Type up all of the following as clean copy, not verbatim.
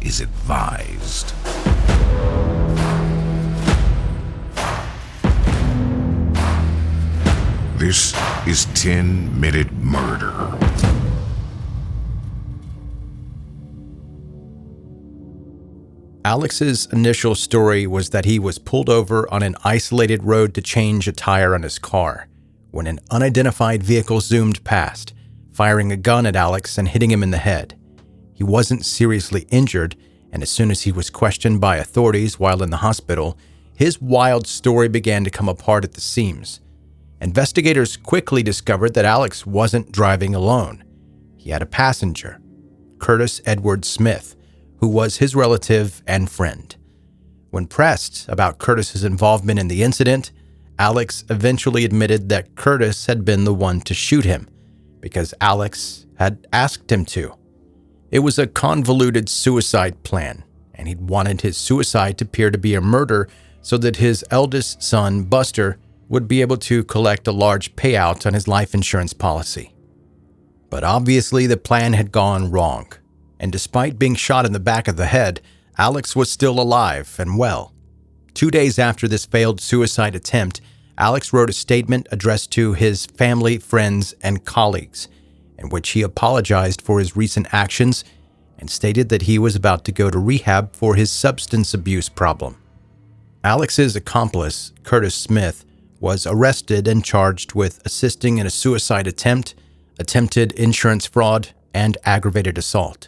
is advised. This is 10-Minute Murder. Alex's initial story was that he was pulled over on an isolated road to change a tire on his car when an unidentified vehicle zoomed past, firing a gun at Alex and hitting him in the head. He wasn't seriously injured, and as soon as he was questioned by authorities while in the hospital, his wild story began to come apart at the seams. Investigators quickly discovered that Alex wasn't driving alone. He had a passenger, Curtis Edward Smith, who was his relative and friend. When pressed about Curtis's involvement in the incident, Alex eventually admitted that Curtis had been the one to shoot him because Alex had asked him to. It was a convoluted suicide plan, and he'd wanted his suicide to appear to be a murder so that his eldest son, Buster, would be able to collect a large payout on his life insurance policy. But obviously the plan had gone wrong, and despite being shot in the back of the head, Alex was still alive and well. 2 days after this failed suicide attempt, Alex wrote a statement addressed to his family, friends, and colleagues, in which he apologized for his recent actions and stated that he was about to go to rehab for his substance abuse problem. Alex's accomplice, Curtis Smith, was arrested and charged with assisting in a suicide attempt, attempted insurance fraud, and aggravated assault.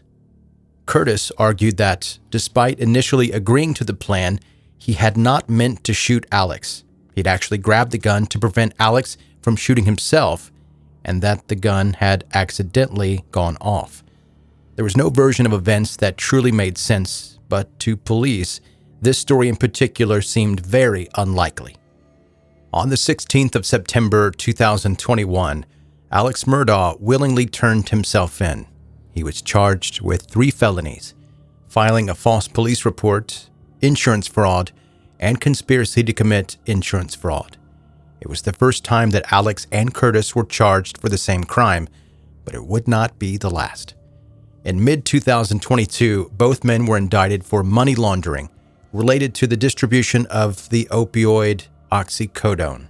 Curtis argued that, despite initially agreeing to the plan, he had not meant to shoot Alex. He'd actually grabbed the gun to prevent Alex from shooting himself, and that the gun had accidentally gone off. There was no version of events that truly made sense, but to police, this story in particular seemed very unlikely. On the 16th of September 2021, Alex Murdaugh willingly turned himself in. He was charged with 3 felonies: filing a false police report, insurance fraud, and conspiracy to commit insurance fraud. It was the first time that Alex and Curtis were charged for the same crime, but it would not be the last. In mid-2022, both men were indicted for money laundering related to the distribution of the opioid oxycodone.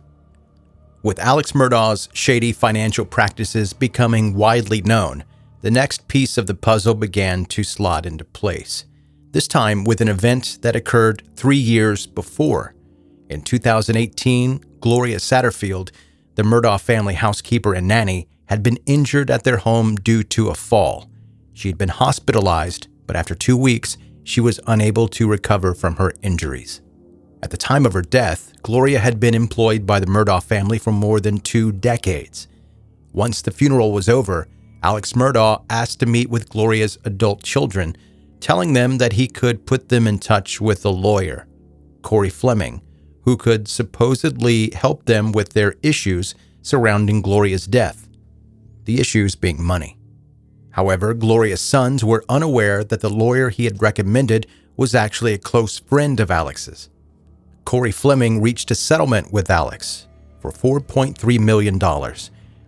With Alex Murdaugh's shady financial practices becoming widely known, the next piece of the puzzle began to slot into place, this time with an event that occurred 3 years before. In 2018, Gloria Satterfield, the Murdaugh family housekeeper and nanny, had been injured at their home due to a fall. She had been hospitalized, but after 2 weeks, she was unable to recover from her injuries. At the time of her death, Gloria had been employed by the Murdaugh family for more than 2 decades. Once the funeral was over, Alex Murdaugh asked to meet with Gloria's adult children, telling them that he could put them in touch with a lawyer, Corey Fleming, who could supposedly help them with their issues surrounding Gloria's death, the issues being money. However, Gloria's sons were unaware that the lawyer he had recommended was actually a close friend of Alex's. Corey Fleming reached a settlement with Alex for $4.3 million,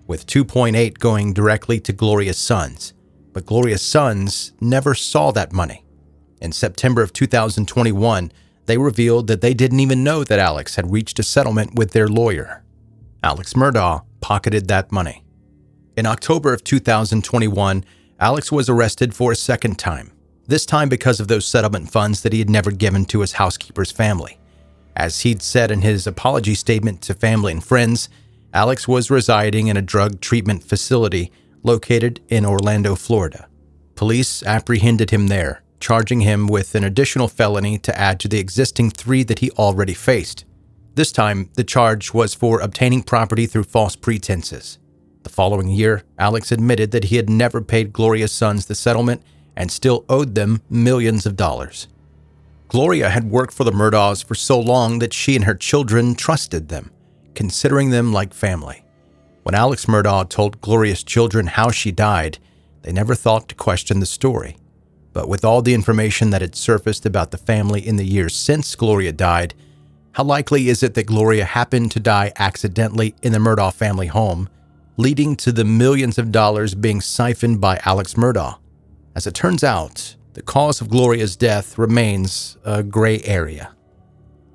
with $2.8 going directly to Gloria's sons. But Gloria's sons never saw that money. In September of 2021, they revealed that they didn't even know that Alex had reached a settlement with their lawyer. Alex Murdaugh pocketed that money. In October of 2021, Alex was arrested for a second time, this time because of those settlement funds that he had never given to his housekeeper's family. As he'd said in his apology statement to family and friends, Alex was residing in a drug treatment facility located in Orlando, Florida. Police apprehended him there, charging him with an additional felony to add to the existing 3 that he already faced. This time, the charge was for obtaining property through false pretenses. The following year, Alex admitted that he had never paid Gloria's sons the settlement and still owed them millions of dollars. Gloria had worked for the Murdaughs for so long that she and her children trusted them, considering them like family. When Alex Murdaugh told Gloria's children how she died, they never thought to question the story. But with all the information that had surfaced about the family in the years since Gloria died, how likely is it that Gloria happened to die accidentally in the Murdaugh family home, leading to the millions of dollars being siphoned by Alex Murdaugh? As it turns out, the cause of Gloria's death remains a gray area.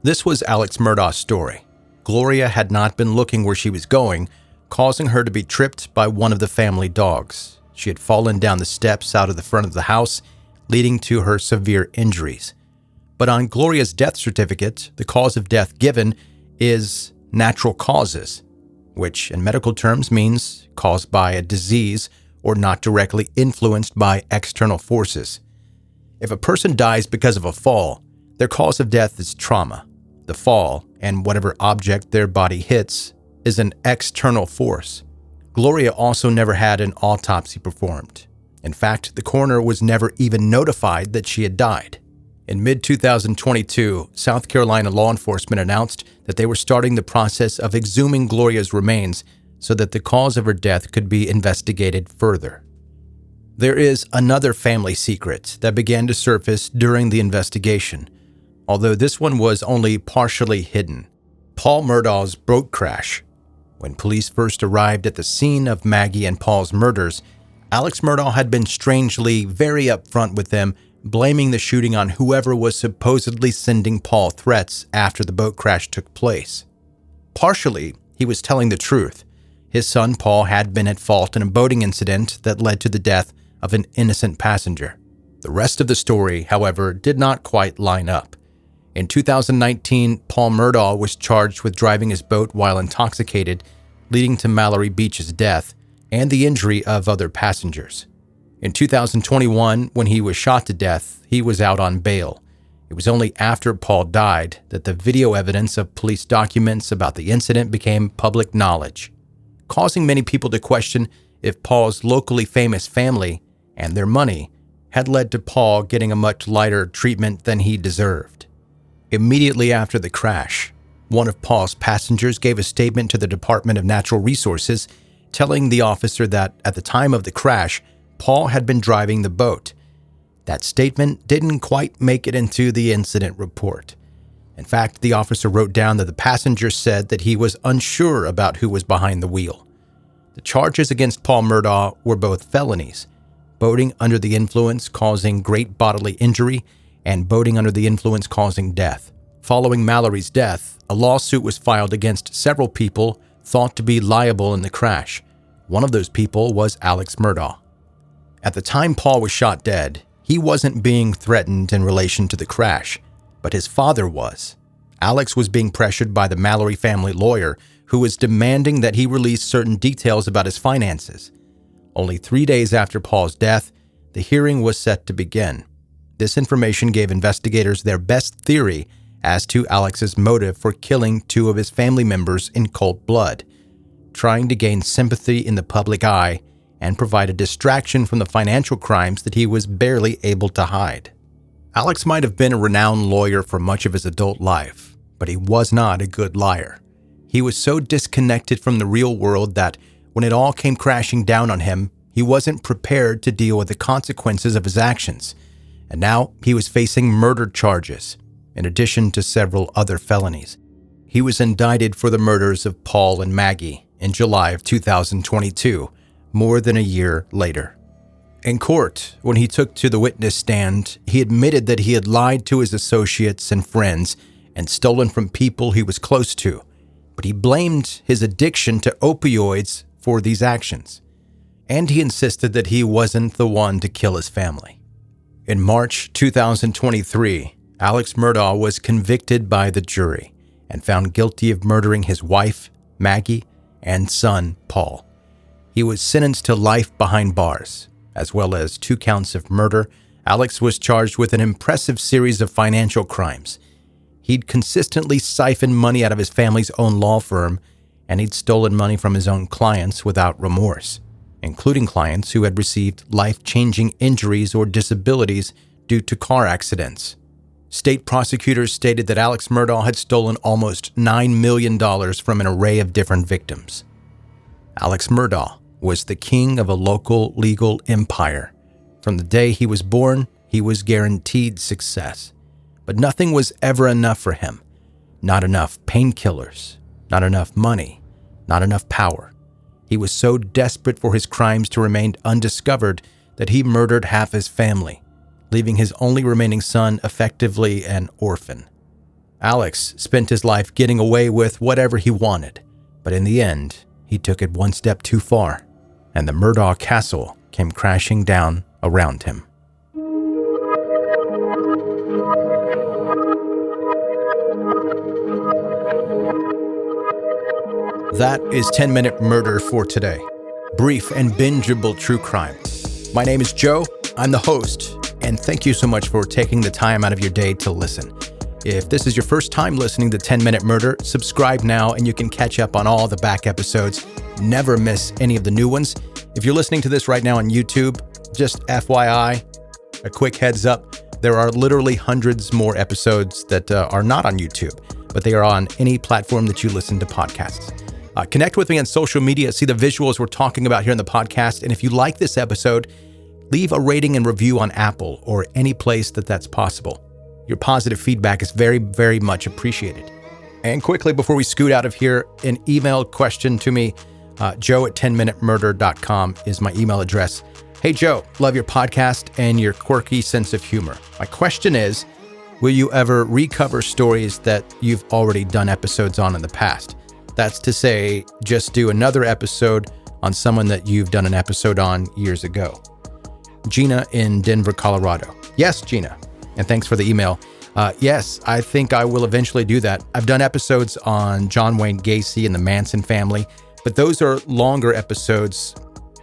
This was Alex Murdaugh's story. Gloria had not been looking where she was going, causing her to be tripped by one of the family dogs. She had fallen down the steps out of the front of the house, leading to her severe injuries. But on Gloria's death certificate, the cause of death given is natural causes, which in medical terms means caused by a disease or not directly influenced by external forces. If a person dies because of a fall, their cause of death is trauma. The fall, and whatever object their body hits, is an external force. Gloria also never had an autopsy performed. In fact, the coroner was never even notified that she had died. In mid-2022, South Carolina law enforcement announced that they were starting the process of exhuming Gloria's remains so that the cause of her death could be investigated further. There is another family secret that began to surface during the investigation, although this one was only partially hidden. Paul Murdaugh's boat crash. When police first arrived at the scene of Maggie and Paul's murders, Alex Murdaugh had been strangely very upfront with them, blaming the shooting on whoever was supposedly sending Paul threats after the boat crash took place. Partially, he was telling the truth. His son Paul had been at fault in a boating incident that led to the death of an innocent passenger. The rest of the story, however, did not quite line up. In 2019, Paul Murdaugh was charged with driving his boat while intoxicated, leading to Mallory Beach's death and the injury of other passengers. In 2021, when he was shot to death, he was out on bail. It was only after Paul died that the video evidence of police documents about the incident became public knowledge, causing many people to question if Paul's locally famous family and their money had led to Paul getting a much lighter treatment than he deserved. Immediately after the crash, one of Paul's passengers gave a statement to the Department of Natural Resources, telling the officer that at the time of the crash, Paul had been driving the boat. That statement didn't quite make it into the incident report. In fact, the officer wrote down that the passenger said that he was unsure about who was behind the wheel. The charges against Paul Murdaugh were both felonies: boating under the influence causing great bodily injury and boating under the influence causing death. Following Mallory's death, a lawsuit was filed against several people thought to be liable in the crash. One of those people was Alex Murdaugh. At the time Paul was shot dead, he wasn't being threatened in relation to the crash, but his father was. Alex was being pressured by the Mallory family lawyer, who was demanding that he release certain details about his finances. Only 3 days after Paul's death, the hearing was set to begin. This information gave investigators their best theory as to Alex's motive for killing 2 of his family members in cold blood, trying to gain sympathy in the public eye and provide a distraction from the financial crimes that he was barely able to hide. Alex might have been a renowned lawyer for much of his adult life, but he was not a good liar. He was so disconnected from the real world that when it all came crashing down on him, he wasn't prepared to deal with the consequences of his actions. And now he was facing murder charges, in addition to several other felonies. He was indicted for the murders of Paul and Maggie in July of 2022, more than a year later. In court, when he took to the witness stand, he admitted that he had lied to his associates and friends and stolen from people he was close to, but he blamed his addiction to opioids for these actions. And he insisted that he wasn't the one to kill his family. In March 2023, Alex Murdaugh was convicted by the jury and found guilty of murdering his wife, Maggie, and son, Paul. He was sentenced to life behind bars, as well as 2 counts of murder. Alex was charged with an impressive series of financial crimes. He'd consistently siphoned money out of his family's own law firm, and he'd stolen money from his own clients without remorse, including clients who had received life-changing injuries or disabilities due to car accidents. State prosecutors stated that Alex Murdaugh had stolen almost $9 million from an array of different victims. Alex Murdaugh was the king of a local legal empire. From the day he was born, he was guaranteed success. But nothing was ever enough for him. Not enough painkillers, not enough money, not enough power. He was so desperate for his crimes to remain undiscovered that he murdered half his family, leaving his only remaining son effectively an orphan. Alex spent his life getting away with whatever he wanted, but in the end, he took it one step too far, and the Murdaugh castle came crashing down around him. That is 10-Minute Murder for today. Brief and bingeable true crime. My name is Joe. I'm the host, and thank you so much for taking the time out of your day to listen. If this is your first time listening to 10-Minute Murder, subscribe now and you can catch up on all the back episodes. Never miss any of the new ones. If you're listening to this right now on YouTube, just FYI, a quick heads up, there are literally hundreds more episodes that are not on YouTube, but they are on any platform that you listen to podcasts. Connect with me on social media, see the visuals we're talking about here in the podcast, and if you like this episode, leave a rating and review on Apple or any place that's possible. Your positive feedback is very, very much appreciated. And quickly, before we scoot out of here, an email question to me, joe@10minutemurder.com is my email address. Hey, Joe, love your podcast and your quirky sense of humor. My question is, will you ever recover stories that you've already done episodes on in the past? That's to say, just do another episode on someone that you've done an episode on years ago. Gina in Denver, Colorado. Yes, Gina. And thanks for the email. Yes, I think I will eventually do that. I've done episodes on John Wayne Gacy and the Manson family, but those are longer episodes.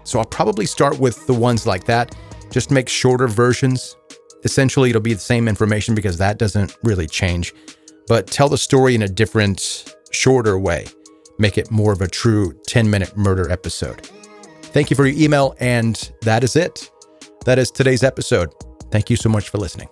So I'll probably start with the ones like that. Just make shorter versions. Essentially, it'll be the same information because that doesn't really change. But tell the story in a different, shorter way. Make it more of a true 10-minute murder episode. Thank you for your email, and that is it. That is today's episode. Thank you so much for listening.